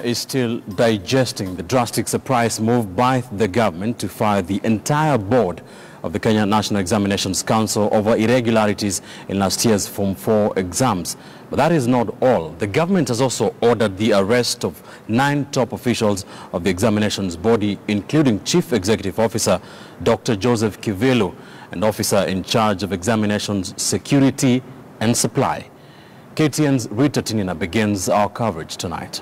Is still digesting the drastic surprise move by the government to fire the entire board of the Kenyan National Examinations Council over irregularities in last year's Form 4 exams. But that is not all. The government has also ordered the arrest of 9 top officials of the examinations body, including Chief Executive Officer Dr. Joseph Kivilu and officer in charge of examinations security and supply. KTN's Rita Tinina begins our coverage tonight.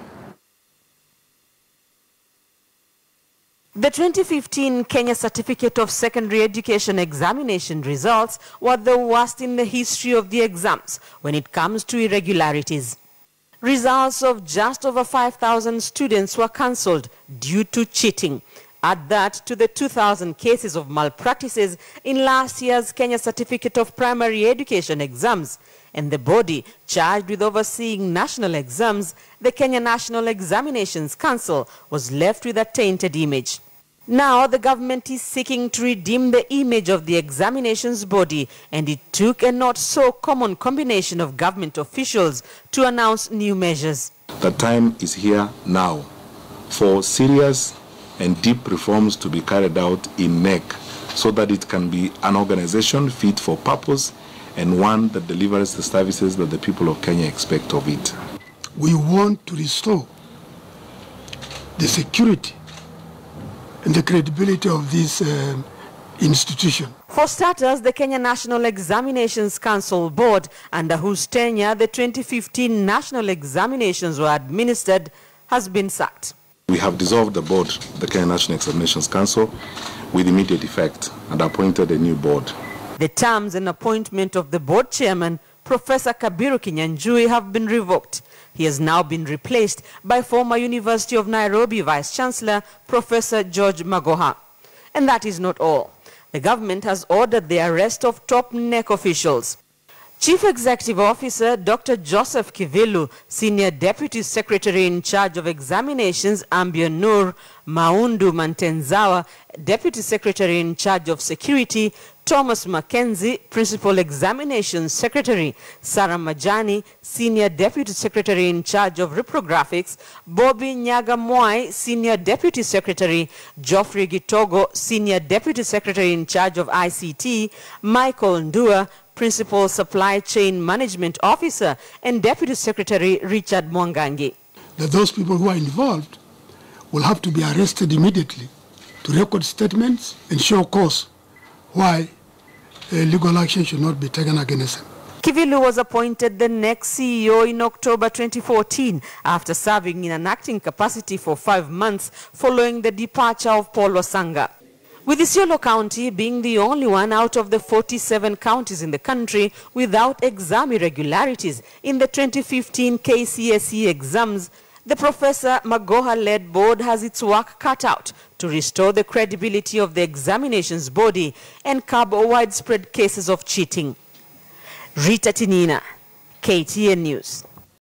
The 2015 Kenya Certificate of Secondary Education examination results were the worst in the history of the exams when it comes to irregularities. Results of just over 5,000 students were cancelled due to cheating. Add that to the 2,000 cases of malpractices in last year's Kenya Certificate of Primary Education exams, and the body charged with overseeing national exams, the Kenya National Examinations Council, was left with a tainted image. Now the government is seeking to redeem the image of the examinations body, and it took a not so common combination of government officials to announce new measures. The time is here now for serious and deep reforms to be carried out in KNEC so that it can be an organization fit for purpose and one that delivers the services that the people of Kenya expect of it. We want to restore the security and the credibility of this institution. For starters, the Kenya National Examinations Council Board, under whose tenure the 2015 national examinations were administered, has been sacked. We have dissolved the board, the Kenya National Examinations Council, with immediate effect and appointed a new board. The terms and appointment of the board chairman, Professor Kabiru Kinyanjui, have been revoked. He has now been replaced by former University of Nairobi Vice Chancellor, Professor George Magoha. And that is not all. The government has ordered the arrest of top KNEC officials. Chief Executive Officer Dr. Joseph Kivilu, Senior Deputy Secretary in charge of examinations Ambia Nur, Maundu Mantenzawa, Deputy Secretary in charge of security Thomas Mackenzie, Principal Examinations Secretary Sarah Majani, Senior Deputy Secretary in charge of reprographics Bobby Nyaga Mwai, Senior Deputy Secretary Geoffrey Gitogo, Senior Deputy Secretary in charge of ICT Michael Ndua, Principal Supply Chain Management Officer, and Deputy Secretary Richard Mwangangi. That those people who are involved will have to be arrested immediately to record statements and show cause why legal action should not be taken against them. Kivilu was appointed the next CEO in October 2014 after serving in an acting capacity for 5 months following the departure of Paul Wasanga. With Isiolo County being the only one out of the 47 counties in the country without exam irregularities in the 2015 KCSE exams, the Professor Magoha-led board has its work cut out to restore the credibility of the examinations body and curb widespread cases of cheating. Rita Tinina, KTN News.